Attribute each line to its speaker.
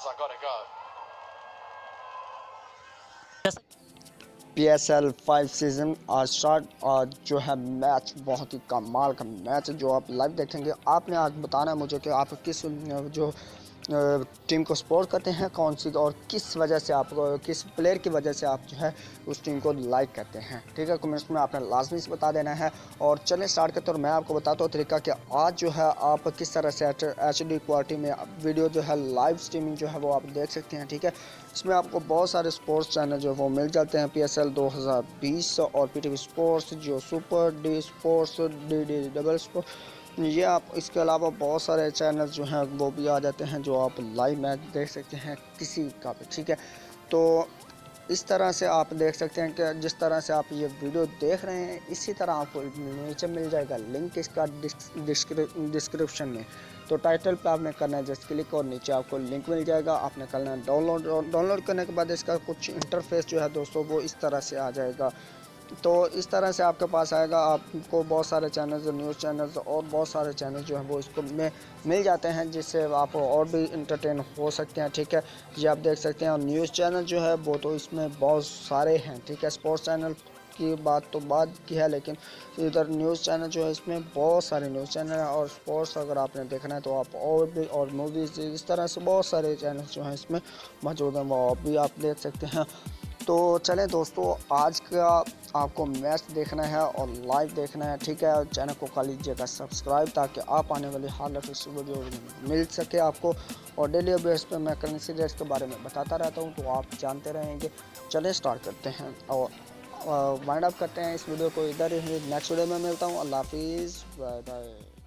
Speaker 1: I gotta go.
Speaker 2: PSL 5 season आज start. आज जो है मैच बहुत ही कमाल का मैच है जो आप लाइव देखेंगे। आपने आज बताना है मुझे कि आप किस जो टीम को सपोर्ट करते हैं, कौन सी और किस वजह से आप किस प्लेयर की वजह से आप जो है उस टीम को लाइक करते हैं। ठीक है, कमेंट्स में आपने लाजमी से बता देना है। और चलें स्टार्ट करते हैं। और मैं आपको बताता हूँ तरीका कि आज जो है आप किस तरह से HD क्वालिटी में वीडियो जो है लाइव स्ट्रीमिंग जो है वो आप देख सकते हैं। ठीक है, इसमें आपको बहुत सारे स्पोर्ट्स चैनल जो वो मिल जाते हैं। PSL 2020 और PTV स्पोर्ट्स, जो super, D sports, DD double sports, ये आप इसके अलावा बहुत सारे चैनल जो हैं वो भी आ जाते हैं जो आप लाइव मैच देख सकते हैं किसी का भी। ठीक है, तो इस तरह से आप देख सकते हैं कि जिस तरह से आप ये वीडियो देख रहे हैं इसी तरह आपको नीचे मिल जाएगा लिंक इसका डिस्क्रिप्शन में। तो टाइटल पे आपने करना है जस्ट क्लिक और नीचे आपको लिंक मिल जाएगा। आपने करना है डाउनलोड करने के बाद इसका कुछ इंटरफेस जो है दोस्तों वो इस तरह से आ जाएगा। तो इस तरह से आपके पास आएगा। आपको बहुत सारे चैनल्स, न्यूज़ चैनल्स और बहुत सारे चैनल जो हैं वो इसको में मिल जाते हैं जिससे आप और भी इंटरटेन हो सकते हैं। ठीक है, ये आप देख सकते हैं। और न्यूज़ चैनल जो है वो तो इसमें बहुत सारे हैं। ठीक है, स्पोर्ट्स चैनल की बात तो बाद की है, लेकिन इधर न्यूज़ चैनल जो है इसमें बहुत सारे न्यूज़ चैनल हैं। और स्पोर्ट्स अगर आपने देखना है तो आप और भी, और मूवीज़, इस तरह से बहुत सारे चैनल जो हैं इसमें मौजूद हैं, वो भी आप देख सकते हैं। तो चलें दोस्तों, आज का आपको मैच देखना है और लाइव देखना है। ठीक है, चैनल को कर लीजिएगा सब्सक्राइब ताकि आप आने वाली हर लेटेस्ट वीडियो मिल सके आपको। और डेली बेस पे मैं करेंसी रेट्स के बारे में बताता रहता हूँ तो आप जानते रहेंगे। चलें स्टार्ट करते हैं और वाइंड अप करते हैं इस वीडियो को इधर ही। नेक्स्ट वीडियो में मिलता हूँ। अल्लाह हाफिज़, बाय बाय।